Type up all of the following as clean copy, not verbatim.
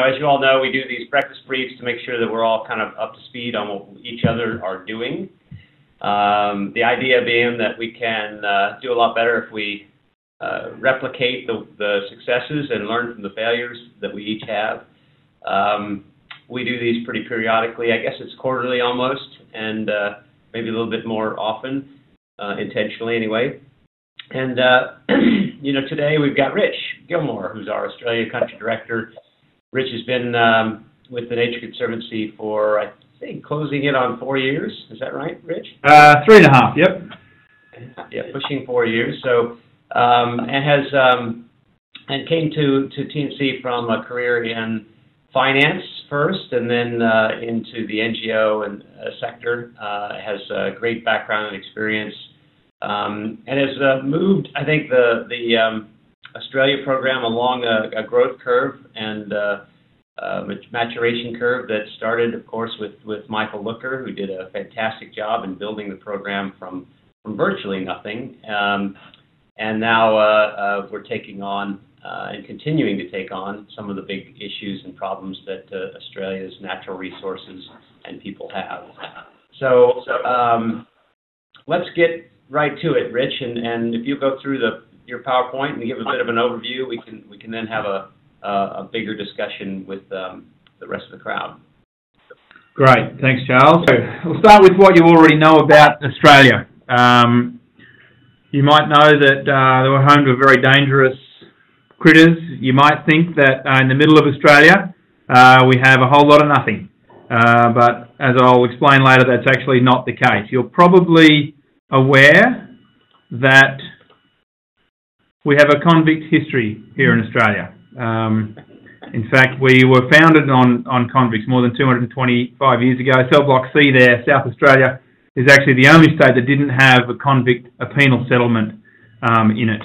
as you all know, we do these breakfast briefs to make sure that we're all kind of up to speed on what each other are doing. The idea being that we can do a lot better if we replicate the successes and learn from the failures that we each have. We do these pretty periodically. I guess it's quarterly almost, and maybe a little bit more often, intentionally anyway. And, today we've got Rich Gilmore, who's our Australia Country Director. Rich has been with the Nature Conservancy for, I think, closing it on 4 years. Is that right, Rich? 3.5, yep. Yeah, pushing 4 years. So, and came to TNC from a career in finance first, and then into the NGO and sector. Has a great background and experience, and has moved, I think, the Australia program along a growth curve and maturation curve that started, of course, with Michael Looker, who did a fantastic job in building the program from virtually nothing. And now we're taking on and continuing to take on some of the big issues and problems that Australia's natural resources and people have. So let's get right to it, Rich. And if you go through your PowerPoint and give a bit of an overview, we can then have a bigger discussion with the rest of the crowd. Great, thanks, Charles. So we'll start with what you already know about Australia. You might know that we're home to very dangerous critters. You might think that in the middle of Australia we have a whole lot of nothing. But as I'll explain later, that's actually not the case. You're probably aware that we have a convict history here in Australia. In fact, we were founded on convicts more than 225 years ago. Cell Block C there, South Australia, is actually the only state that didn't have a penal settlement in it.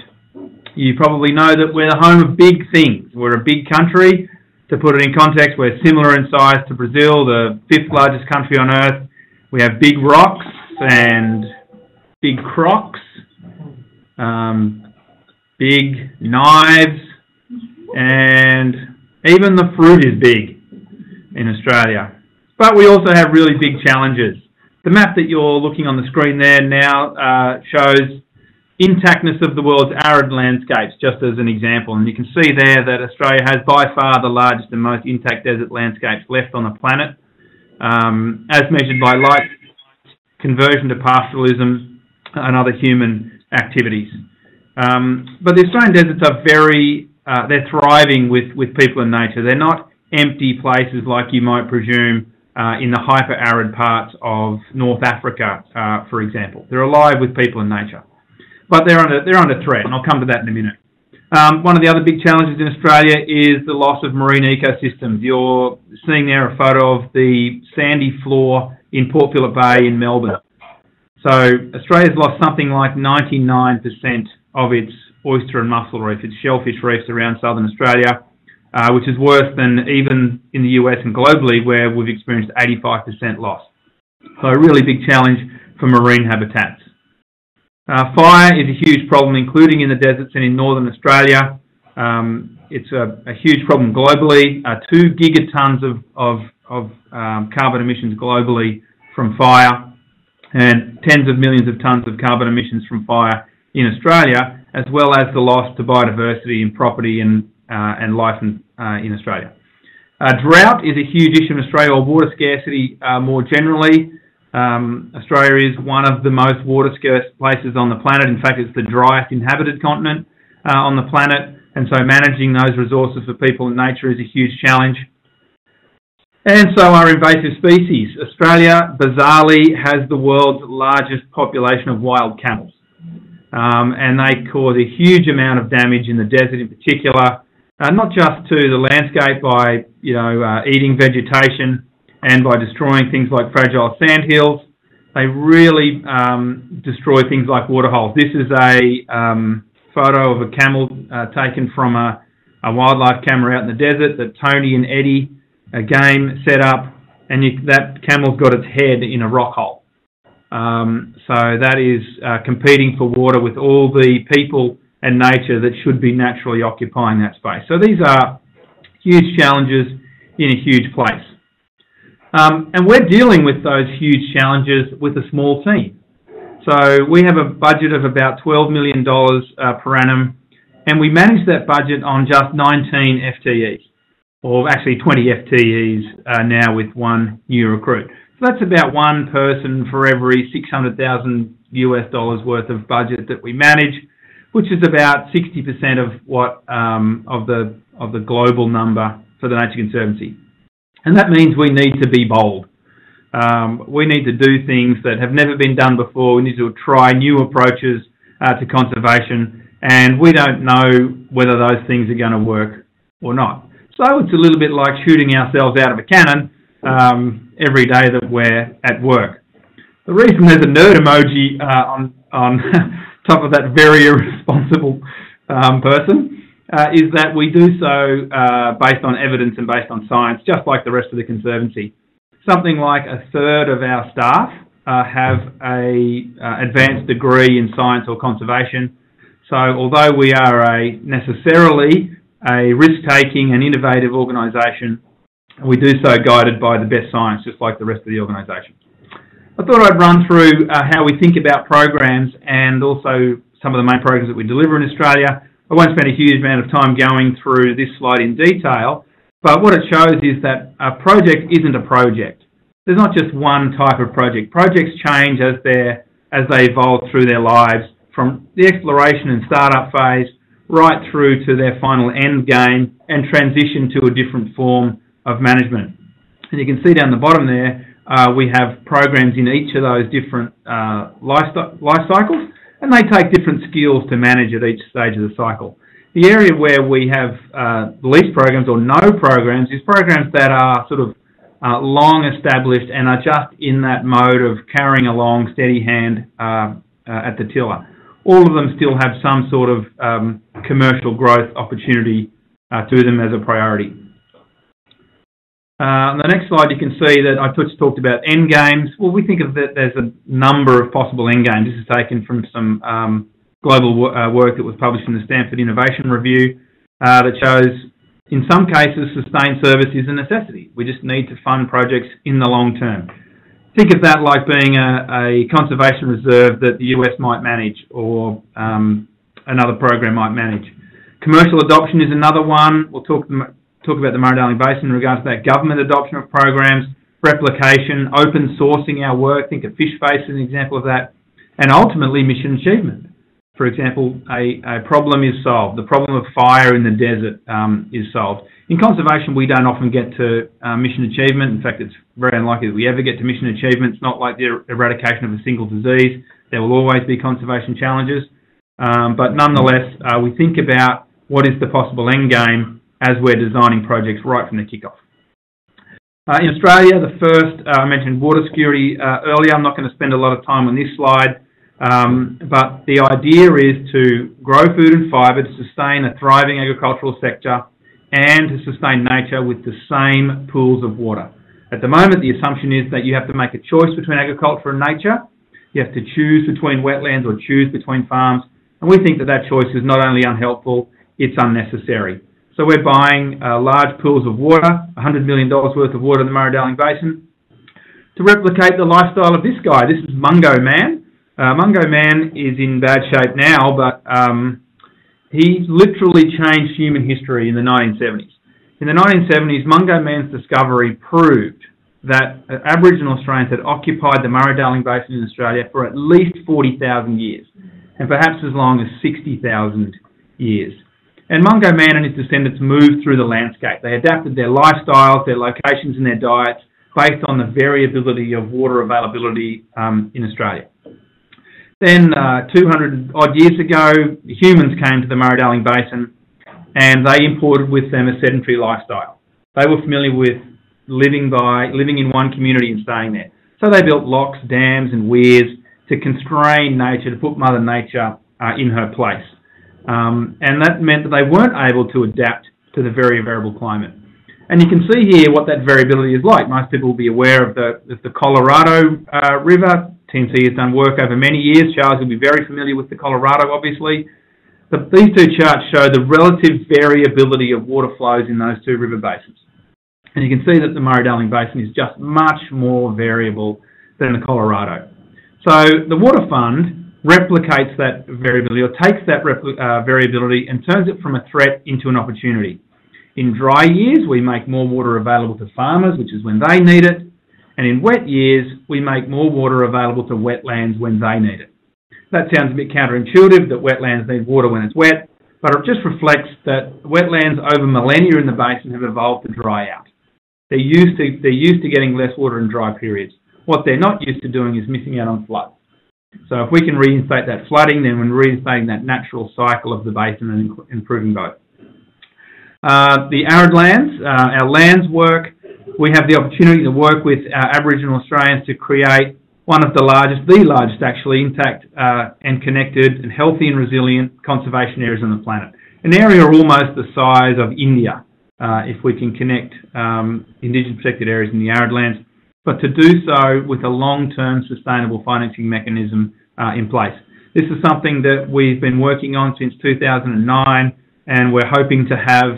You probably know that we're the home of big things. We're a big country. To put it in context, we're similar in size to Brazil, the 5th largest country on earth. We have big rocks and big crocs, big knives, and even the fruit is big in Australia. But we also have really big challenges. The map that you're looking on the screen there now shows intactness of the world's arid landscapes, just as an example. And you can see there that Australia has by far the largest and most intact desert landscapes left on the planet, as measured by light conversion to pastoralism and other human activities. But the Australian deserts are they're thriving with people and nature. They're not empty places like you might presume in the hyper-arid parts of North Africa, for example. They're alive with people and nature. But they're under threat, and I'll come to that in a minute. One of the other big challenges in Australia is the loss of marine ecosystems. You're seeing there a photo of the sandy floor in Port Phillip Bay in Melbourne. So Australia's lost something like 99% of its oyster and mussel reef, its shellfish reefs around southern Australia, which is worse than even in the US and globally, where we've experienced 85% loss. So a really big challenge for marine habitats. Fire is a huge problem, including in the deserts and in northern Australia. It's a huge problem globally. 2 gigatons of carbon emissions globally from fire, and tens of millions of tons of carbon emissions from fire in Australia, as well as the loss to biodiversity and property and life in Australia. Drought is a huge issue in Australia, or water scarcity more generally. Australia is one of the most water scarce places on the planet. In fact, it's the driest inhabited continent on the planet, and so managing those resources for people and nature is a huge challenge. And so are invasive species. Australia, bizarrely, has the world's largest population of wild camels, and they cause a huge amount of damage in the desert in particular, not just to the landscape by eating vegetation and by destroying things like fragile sandhills. They really destroy things like waterholes. This is a photo of a camel taken from a wildlife camera out in the desert that Tony and Eddie, a game, set up, and that camel's got its head in a rock hole. So that is competing for water with all the people and nature that should be naturally occupying that space. So these are huge challenges in a huge place. And we're dealing with those huge challenges with a small team. So we have a budget of about $12 million per annum, and we manage that budget on just 19 FTEs, or actually 20 FTEs now with one new recruit. So that's about one person for every $600,000 US worth of budget that we manage, which is about 60% of what of the global number for the Nature Conservancy. And that means we need to be bold. We need to do things that have never been done before. We need to try new approaches to conservation, and we don't know whether those things are going to work or not. So it's a little bit like shooting ourselves out of a cannon every day that we're at work. The reason there's a nerd emoji on top of that very irresponsible person is that we do so based on evidence and based on science, just like the rest of the Conservancy. Something like a third of our staff have a advanced degree in science or conservation. So although we are necessarily a risk-taking and innovative organisation, we do so guided by the best science, just like the rest of the organisation. I thought I'd run through how we think about programs and also some of the main programs that we deliver in Australia. I won't spend a huge amount of time going through this slide in detail, but what it shows is that a project isn't a project. There's not just one type of project. Projects change as they evolve through their lives, from the exploration and startup phase right through to their final end game and transition to a different form of management. And you can see down the bottom there, we have programs in each of those different life cycles, and they take different skills to manage at each stage of the cycle. The area where we have least programs or no programs is programs that are sort of long established and are just in that mode of carrying along steady hand at the tiller. All of them still have some sort of commercial growth opportunity to them as a priority. On the next slide, you can see that I talked about end games. Well, we think of that there's a number of possible end games. This is taken from some global work that was published in the Stanford Innovation Review that shows, in some cases, sustained service is a necessity. We just need to fund projects in the long term. Think of that like being a conservation reserve that the US might manage or another program might manage. Commercial adoption is another one. We'll talk about the Murray-Darling Basin in regards to that. Government adoption of programs, replication, open sourcing our work. Think of Fishface as an example of that. And ultimately, mission achievement. For example, a problem is solved. The problem of fire in the desert is solved. In conservation, we don't often get to mission achievement. In fact, it's very unlikely that we ever get to mission achievement. It's not like the eradication of a single disease. There will always be conservation challenges. But nonetheless, we think about what is the possible end game as we're designing projects right from the kickoff. In Australia, the first, I mentioned water security earlier. I'm not going to spend a lot of time on this slide. But the idea is to grow food and fibre to sustain a thriving agricultural sector and to sustain nature with the same pools of water. At the moment, the assumption is that you have to make a choice between agriculture and nature. You have to choose between wetlands or choose between farms. And we think that that choice is not only unhelpful, it's unnecessary. So we're buying large pools of water, $100 million worth of water in the Murray-Darling Basin, to replicate the lifestyle of this guy. This is Mungo Man. Mungo Man is in bad shape now, but he literally changed human history in the 1970s. In the 1970s, Mungo Man's discovery proved that Aboriginal Australians had occupied the Murray-Darling Basin in Australia for at least 40,000 years, and perhaps as long as 60,000 years. And Mungo Man and his descendants moved through the landscape. They adapted their lifestyles, their locations and their diets based on the variability of water availability in Australia. Then 200 odd years ago, humans came to the Murray-Darling Basin and they imported with them a sedentary lifestyle. They were familiar with living in one community and staying there. So they built locks, dams and weirs to constrain nature, to put Mother Nature in her place. And that meant that they weren't able to adapt to the very variable climate. And you can see here what that variability is like. Most people will be aware of the Colorado River. TNC has done work over many years. Charles will be very familiar with the Colorado, obviously. These two charts show the relative variability of water flows in those two river basins. And you can see that the Murray-Darling Basin is just much more variable than the Colorado. So the Water Fund replicates that variability, or takes that variability and turns it from a threat into an opportunity. In dry years, we make more water available to farmers, which is when they need it. And in wet years, we make more water available to wetlands when they need it. That sounds a bit counterintuitive, that wetlands need water when it's wet, but it just reflects that wetlands over millennia in the basin have evolved to dry out. They're used to getting less water in dry periods. What they're not used to doing is missing out on floods. So if we can reinstate that flooding, then we're reinstating that natural cycle of the basin and improving both. The arid lands, our lands work, we have the opportunity to work with Aboriginal Australians to create one of the largest actually, intact and connected and healthy and resilient conservation areas on the planet. An area almost the size of India, if we can connect Indigenous protected areas in the arid lands, but to do so with a long-term sustainable financing mechanism in place. This is something that we've been working on since 2009, and we're hoping to have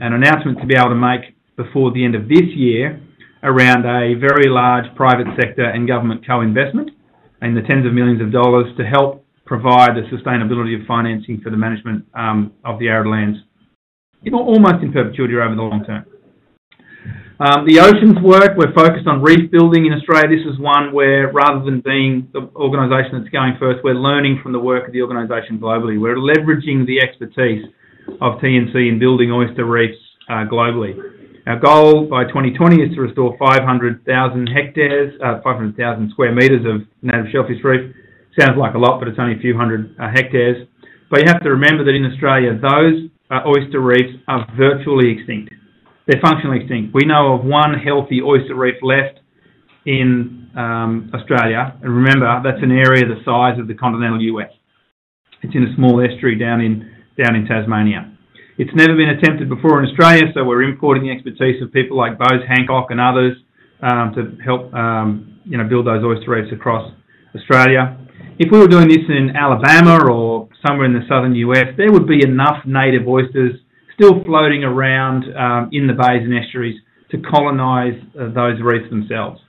an announcement to be able to make before the end of this year around a very large private sector and government co-investment in the tens of millions of dollars to help provide the sustainability of financing for the management of the arid lands, almost in perpetuity or over the long term. The oceans work, we're focused on reef building in Australia. This is one where, rather than being the organisation that's going first, we're learning from the work of the organisation globally. We're leveraging the expertise of TNC in building oyster reefs globally. Our goal by 2020 is to restore 500,000 square metres of native shellfish reef. Sounds like a lot, but it's only a few hundred hectares. But you have to remember that in Australia, those oyster reefs are virtually extinct. They're functionally extinct. We know of one healthy oyster reef left in Australia. And remember, that's an area the size of the continental US. It's in a small estuary down in Tasmania. It's never been attempted before in Australia, so we're importing the expertise of people like Bose Hancock and others to help build those oyster reefs across Australia. If we were doing this in Alabama or somewhere in the southern US, there would be enough native oysters still floating around in the bays and estuaries to colonise those reefs themselves.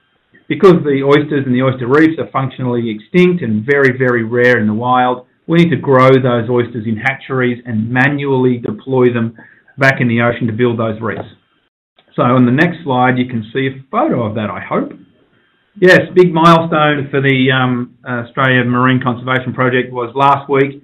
Because the oysters and the oyster reefs are functionally extinct and very, very rare in the wild, we need to grow those oysters in hatcheries and manually deploy them back in the ocean to build those reefs. So on the next slide, you can see a photo of that, I hope. Yes, big milestone for the Australia Marine Conservation Project was last week.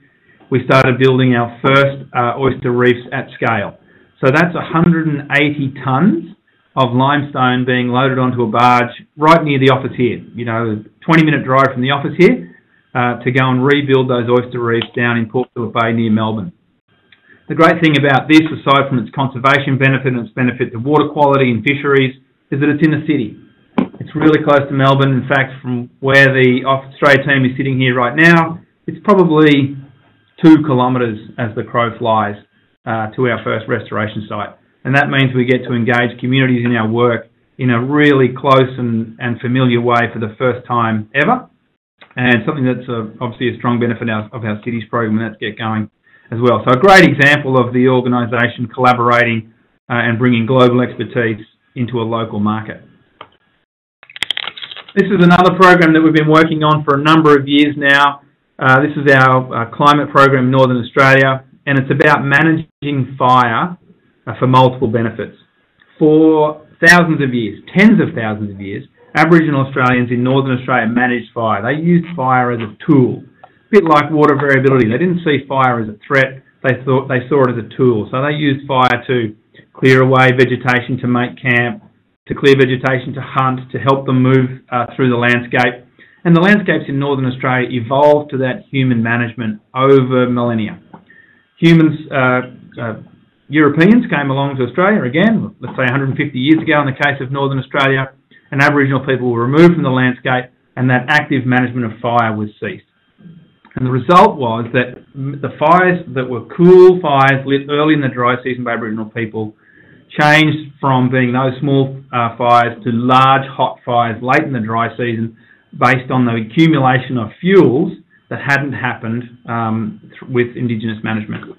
We started building our first oyster reefs at scale. So that's 180 tonnes of limestone being loaded onto a barge right near the office here. A 20-minute drive from the office here to go and rebuild those oyster reefs down in Port Phillip Bay near Melbourne. The great thing about this, aside from its conservation benefit and its benefit to water quality and fisheries, is that it's in the city. It's really close to Melbourne. In fact, from where the Australia team is sitting here right now, it's probably 2 kilometres as the crow flies to our first restoration site. And that means we get to engage communities in our work in a really close and familiar way for the first time ever. And something that's obviously a strong benefit of our cities program, and that's get going as well. So a great example of the organisation collaborating and bringing global expertise into a local market. This is another program that we've been working on for a number of years now. This is our climate program in Northern Australia, and it's about managing fire for multiple benefits. For thousands of years, tens of thousands of years, Aboriginal Australians in Northern Australia managed fire. They used fire as a tool, a bit like water variability. They didn't see fire as a threat. They saw it as a tool. So they used fire to clear away vegetation to make camp, to clear vegetation to hunt, to help them move through the landscape. And the landscapes in Northern Australia evolved to that human management over millennia. Europeans came along to Australia again, let's say 150 years ago in the case of Northern Australia, and Aboriginal people were removed from the landscape, and that active management of fire was ceased. And the result was that the fires that were cool fires lit early in the dry season by Aboriginal people changed from being those small fires to large hot fires late in the dry season based on the accumulation of fuels that hadn't happened with Indigenous management.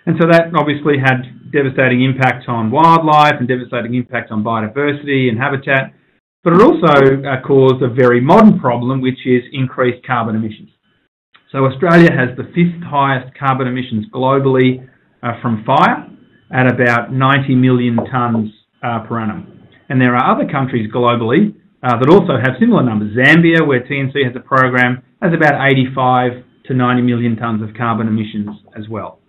And so that obviously had devastating impacts on wildlife and devastating impacts on biodiversity and habitat, but it also caused a very modern problem, which is increased carbon emissions. So Australia has the 5th highest carbon emissions globally from fire at about 90 million tonnes per annum. And there are other countries globally that also have similar numbers. Zambia, where TNC has a program, has about 85 to 90 million tonnes of carbon emissions as well.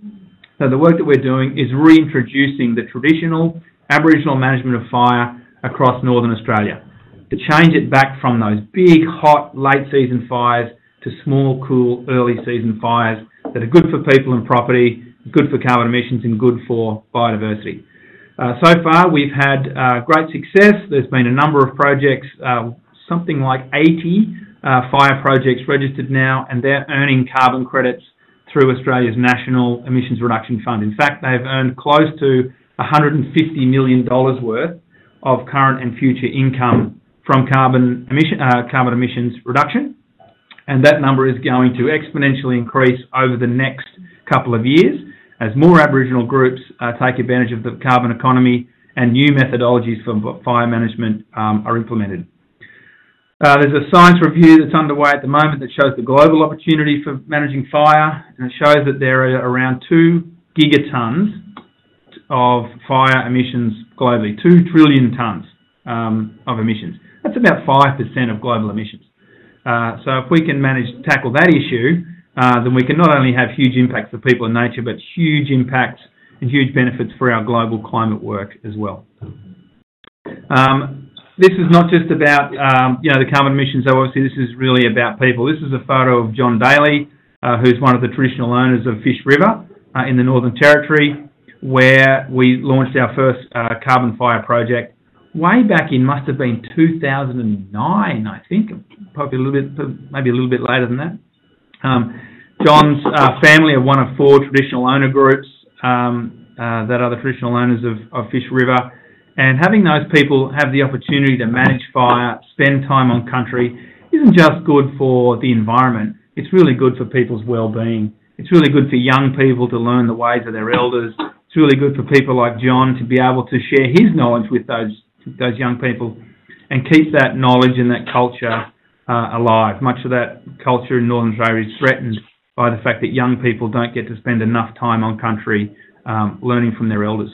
So the work that we're doing is reintroducing the traditional Aboriginal management of fire across Northern Australia, to change it back from those big, hot, late-season fires to small, cool, early-season fires that are good for people and property, good for carbon emissions, and good for biodiversity. So far, we've had great success. There's been a number of projects, something like 80 fire projects registered now, and they're earning carbon credits through Australia's National Emissions Reduction Fund. In fact, they've earned close to $150 million worth of current and future income from carbon emissions reduction, and that number is going to exponentially increase over the next couple of years as more Aboriginal groups take advantage of the carbon economy and new methodologies for fire management are implemented. There's a science review that's underway at the moment that shows the global opportunity for managing fire, and it shows that there are around 2 gigatons of fire emissions globally, 2 trillion tonnes of emissions. That's about 5% of global emissions. So if we can tackle that issue, then we can not only have huge impacts for people and nature, but huge impacts and huge benefits for our global climate work as well. This is not just about the carbon emissions, though. Obviously this is really about people. This is a photo of John Daly, who's one of the traditional owners of Fish River in the Northern Territory, where we launched our first carbon fire project way back in, must have been 2009, I think, probably maybe a little bit later than that. John's family are one of 4 traditional owner groups that are the traditional owners of Fish River, and having those people have the opportunity to manage fire, spend time on country, isn't just good for the environment, it's really good for people's well-being. It's really good for young people to learn the ways of their elders. It's really good for people like John to be able to share his knowledge with those young people and keep that knowledge and that culture alive. Much of that culture in Northern Australia is threatened by the fact that young people don't get to spend enough time on country learning from their elders.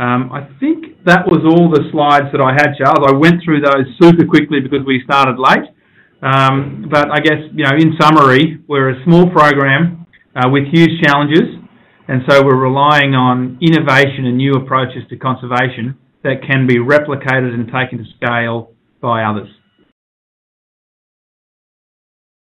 I think that was all the slides that I had, Charles. I went through those super quickly because we started late. But I guess, in summary, we're a small program with huge challenges, and so we're relying on innovation and new approaches to conservation that can be replicated and taken to scale by others.